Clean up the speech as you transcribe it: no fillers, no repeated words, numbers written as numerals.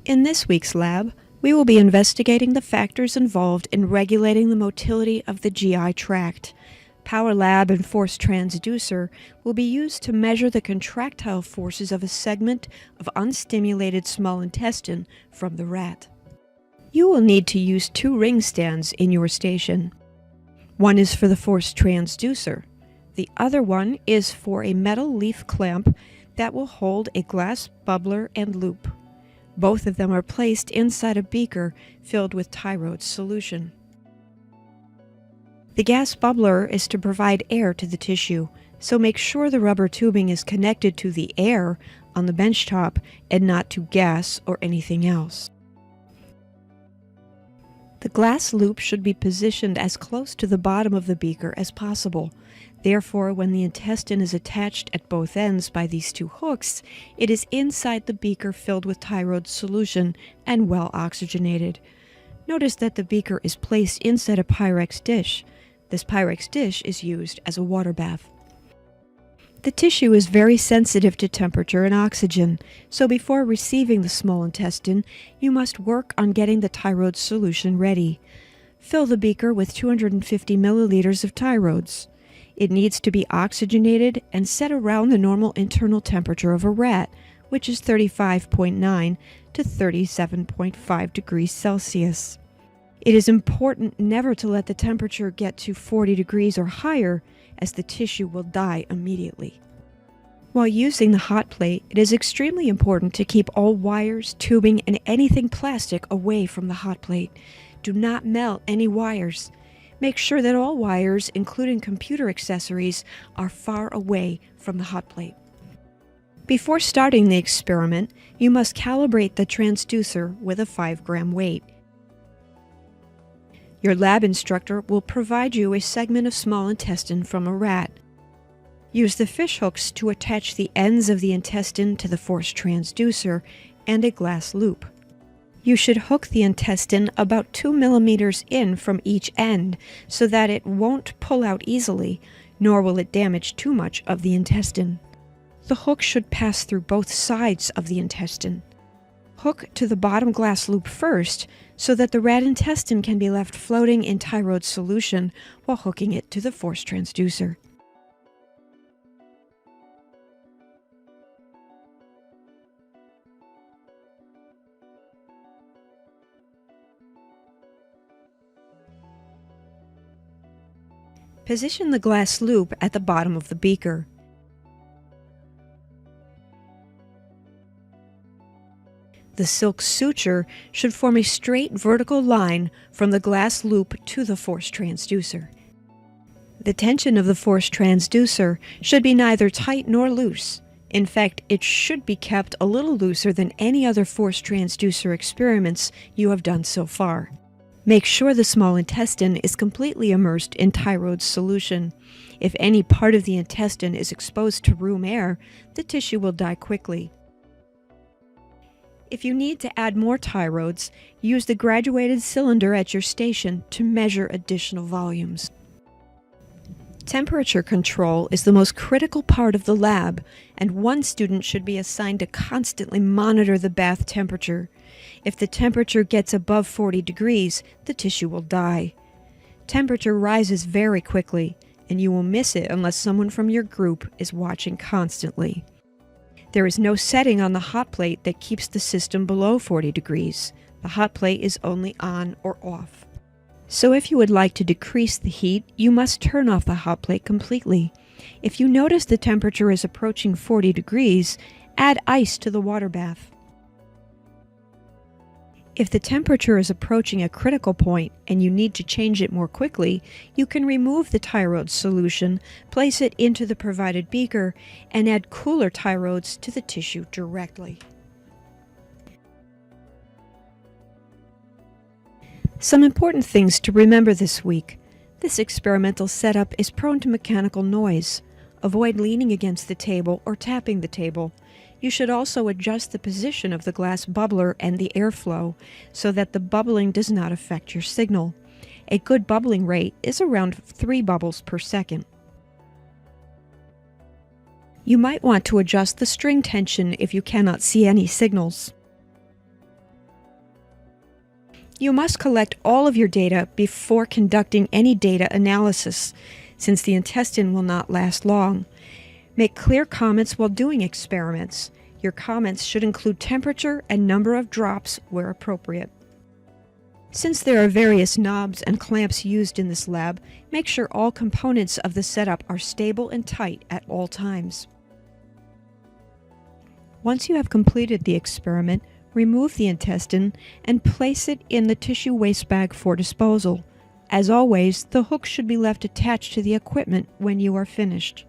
In this week's lab, we will be investigating the factors involved in regulating the motility of the GI tract. Power Lab and Force Transducer will be used to measure the contractile forces of a segment of unstimulated small intestine from the rat. You will need to use 2 ring stands in your station. One is for the Force Transducer. The other one is for a metal leaf clamp that will hold a glass bubbler and loop. Both of them are placed inside a beaker filled with Tyrode's solution. The gas bubbler is to provide air to the tissue, so make sure the rubber tubing is connected to the air on the benchtop and not to gas or anything else. The glass loop should be positioned as close to the bottom of the beaker as possible. Therefore, when the intestine is attached at both ends by these 2 hooks, it is inside the beaker filled with Tyrode's solution and well oxygenated. Notice that the beaker is placed inside a Pyrex dish. This Pyrex dish is used as a water bath. The tissue is very sensitive to temperature and oxygen, so before receiving the small intestine, you must work on getting the Tyrode's solution ready. Fill the beaker with 250 milliliters of Tyrodes. It needs to be oxygenated and set around the normal internal temperature of a rat, which is 35.9 to 37.5 degrees Celsius. It is important never to let the temperature get to 40 degrees or higher, as the tissue will die immediately. While using the hot plate, it is extremely important to keep all wires, tubing, and anything plastic away from the hot plate. Do not melt any wires. Make sure that all wires, including computer accessories, are far away from the hot plate. Before starting the experiment, you must calibrate the transducer with a 5-gram weight. Your lab instructor will provide you a segment of small intestine from a rat. Use the fish hooks to attach the ends of the intestine to the Force Transducer and a glass loop. You should hook the intestine about 2 millimeters in from each end so that it won't pull out easily, nor will it damage too much of the intestine. The hook should pass through both sides of the intestine. Hook to the bottom glass loop first so that the rat intestine can be left floating in Tyrode's solution while hooking it to the Force Transducer. Position the glass loop at the bottom of the beaker. The silk suture should form a straight vertical line from the glass loop to the Force Transducer. The tension of the Force Transducer should be neither tight nor loose. In fact, it should be kept a little looser than any other Force Transducer experiments you have done so far. Make sure the small intestine is completely immersed in Tyrode's solution. If any part of the intestine is exposed to room air, the tissue will die quickly. If you need to add more Tyrodes, use the graduated cylinder at your station to measure additional volumes. Temperature control is the most critical part of the lab, and one student should be assigned to constantly monitor the bath temperature. If the temperature gets above 40 degrees, the tissue will die. Temperature rises very quickly, and you will miss it unless someone from your group is watching constantly. There is no setting on the hot plate that keeps the system below 40 degrees. The hot plate is only on or off. So if you would like to decrease the heat, you must turn off the hot plate completely. If you notice the temperature is approaching 40 degrees, add ice to the water bath. If the temperature is approaching a critical point and you need to change it more quickly, you can remove the Tyrode's solution, place it into the provided beaker, and add cooler Tyrodes to the tissue directly. Some important things to remember this week. This experimental setup is prone to mechanical noise. Avoid leaning against the table or tapping the table. You should also adjust the position of the glass bubbler and the airflow so that the bubbling does not affect your signal. A good bubbling rate is around 3 bubbles per second. You might want to adjust the string tension if you cannot see any signals. You must collect all of your data before conducting any data analysis, since the intestine will not last long. Make clear comments while doing experiments. Your comments should include temperature and number of drops where appropriate. Since there are various knobs and clamps used in this lab, make sure all components of the setup are stable and tight at all times. Once you have completed the experiment, remove the intestine and place it in the tissue waste bag for disposal. As always, the hook should be left attached to the equipment when you are finished.